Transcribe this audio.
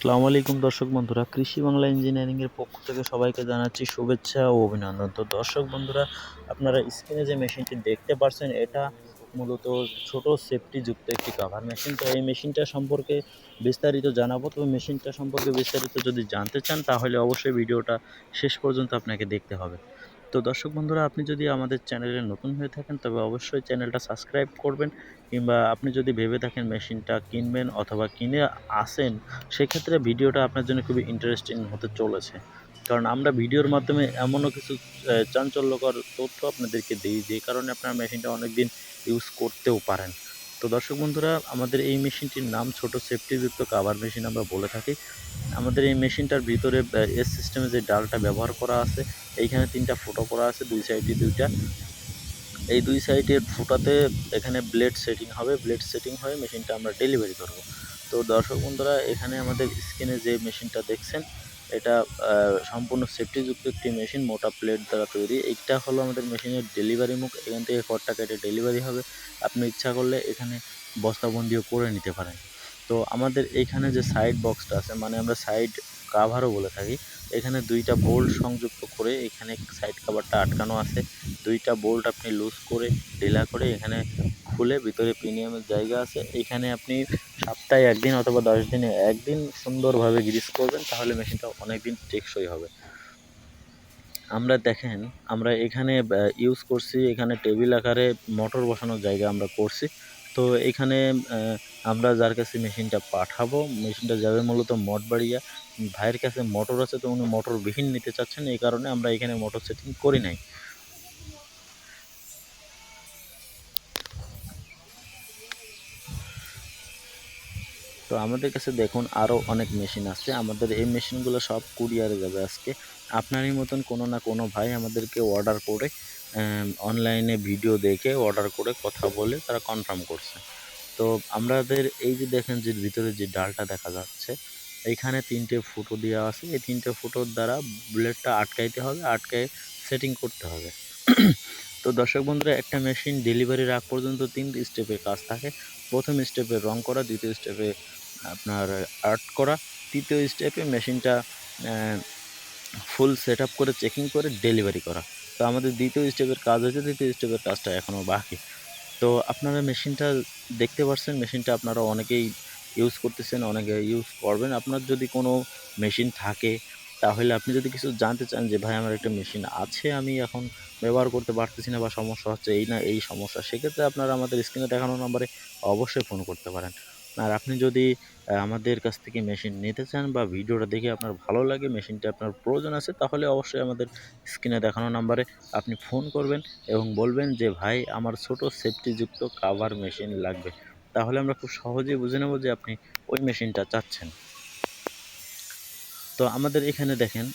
আসসালামু আলাইকুম দর্শক বন্ধুরা, কৃষি বাংলা ইঞ্জিনিয়ারিং এর পক্ষ থেকে সবাইকে জানাচ্ছি শুভেচ্ছা ও অভিনন্দন। তো দর্শক বন্ধুরা, আপনারা স্ক্রিনে যে মেশিনটি দেখতে পাচ্ছেন, এটা মূলত ছোট সেফটি যুক্ত একটি কাভার মেশিন। তো এই মেশিনটা সম্পর্কে বিস্তারিত জানাবো। তো মেশিনটা সম্পর্কে বিস্তারিত যদি জানতে চান, তাহলে অবশ্যই ভিডিওটা শেষ পর্যন্ত আপনাকে দেখতে হবে। তো দর্শক বন্ধুরা, আপনি যদি আমাদের চ্যানেলে নতুন হয়ে থাকেন, তবে অবশ্যই চ্যানেলটা সাবস্ক্রাইব করবেন, কিংবা আপনি যদি ভেবে থাকেন মেশিনটা কিনবেন অথবা কিনে আসেন, সেক্ষেত্রে ভিডিওটা আপনার জন্য খুবই ইন্টারেস্টিং হতে চলেছে। কারণ আমরা ভিডিওর মাধ্যমে এমনও কিছু চাঞ্চল্যকর তথ্য আপনাদেরকে দিই, যে কারণে আপনার মেশিনটা অনেকদিন ইউজ করতেও পারেন। তো দর্শক বন্ধুরা, আমাদের এই মেশিনটির নাম ছোট সেফটিযুক্ত কাভার মেশিন আমরা বলে থাকি। আমাদের এই মেশিনটার ভিতরে এস সিস্টেমে যে ডালটা ব্যবহার করা আছে, এইখানে ৩টা ফুটো করা আছে, দুই সাইডে ২টা। এই দুই সাইডের ফুটাতে এখানে ব্লেড সেটিং হবে, ব্লেড সেটিং হয়ে মেশিনটা আমরা ডেলিভারি করব। তো দর্শক বন্ধুরা, এখানে আমাদের স্ক্রিনে যে মেশিনটা দেখছেন, এটা সম্পূর্ণ সেফটিযুক্ত একটি মেশিন, মোটা প্লেট দ্বারা তৈরি। এইটা হলো আমাদের মেশিনের ডেলিভারি মুখ। এখান থেকে খড়টা কেটে ডেলিভারি হবে। আপনি ইচ্ছা করলে এখানে বস্তাবন্দিও করে নিতে পারেন। তো আমাদের এইখানে যে সাইড বক্সটা আছে, মানে আমরা সাইড কাভারও বলে থাকি, এখানে 2টা বোল্ট সংযুক্ত করে এখানে সাইড কাভারটা আটকানো আছে। 2টা বোল্ট আপনি লুজ করে ঢিলা করে এখানে খুলে ভিতরে প্রিমিয়ামের জায়গা আছে। এইখানে আপনি সপ্তাহে 1 দিন অথবা 10 দিনে 1 দিন সুন্দরভাবে গ্রিস করবেন, তাহলে মেশিনটা অনেক দিন টেকসই হবে। আমরা দেখেন, আমরা এখানে ইউজ করছি, এখানে টেবিল আকারে মোটর বসানোর জায়গা আমরা করছি। তো এখানে আমরা যার কাছে মেশিনটা পাঠাবো, মেশিনটা যাবে মূলত মঠবাড়িয়া। ভাইয়ের কাছে মোটর আছে, তো উনি মোটরবিহীন নিতে চাচ্ছেন, এই কারণে আমরা এখানে মোটর সেটিং করি নাই। তো আমাদের কাছে দেখুন আরও অনেক মেশিন আছে। আমাদের এই মেশিনগুলো সব কুরিয়ারে যাবে আজকে। আপনারই মতন কোনো না কোনো ভাই আমাদেরকে অর্ডার করে, অনলাইনে ভিডিও দেখে অর্ডার করে কথা বলে তারা কনফার্ম করছে। তো আমাদের এই যে দেখেন, যে ভিতরে যে ডালটা দেখা যাচ্ছে, এইখানে 3টে ফুটো দেওয়া আছে। এই 3টে ফুটোর দ্বারা ব্লেডটা আটকাইতে হবে, আটকায় সেটিং করতে হবে। তো দর্শক বন্ধুরা, একটা মেশিন ডেলিভারির আগ পর্যন্ত 3 স্টেপের কাজ থাকে। প্রথম স্টেপে রং করা, দ্বিতীয় স্টেপে আপনার আর্ট করা, তৃতীয় স্টেপে মেশিনটা ফুল সেট আপ করে চেকিং করে ডেলিভারি করা। তো আমাদের দ্বিতীয় স্টেপের কাজ হয়েছে, তৃতীয় স্টেপের কাজটা এখনও বাকি। তো আপনারা মেশিনটা দেখতে পাচ্ছেন, মেশিনটা আপনারা অনেকেই ইউজ করতেছেন, অনেকে ইউজ করবেন। আপনার যদি কোনো মেশিন থাকে, তাহলে আপনি যদি কিছু জানতে চান যে ভাই আমার একটা মেশিন আছে, আমি এখন ব্যবহার করতে পারতেছি না বা সমস্যা হচ্ছে এই না এই সমস্যা, সেক্ষেত্রে আপনারা আমাদের স্ক্রিনে দেখানো নম্বরে অবশ্যই ফোন করতে পারেন। আর আপনি যদি আমাদের কাছ থেকে মেশিন নিতে চান বা ভিডিওটা দেখে আপনার ভালো লাগে, মেশিনটা আপনার প্রয়োজন আছে, তাহলে অবশ্যই আমাদের স্ক্রিনে দেখানো নাম্বারে আপনি ফোন করবেন এবং বলবেন যে ভাই আমার ছোট সেফটিযুক্ত কাভার মেশিন লাগবে। তাহলে আমরা খুব সহজেই বুঝে নেব যে আপনি ওই মেশিনটা চাচ্ছেন। তো আমাদের এখানে দেখেন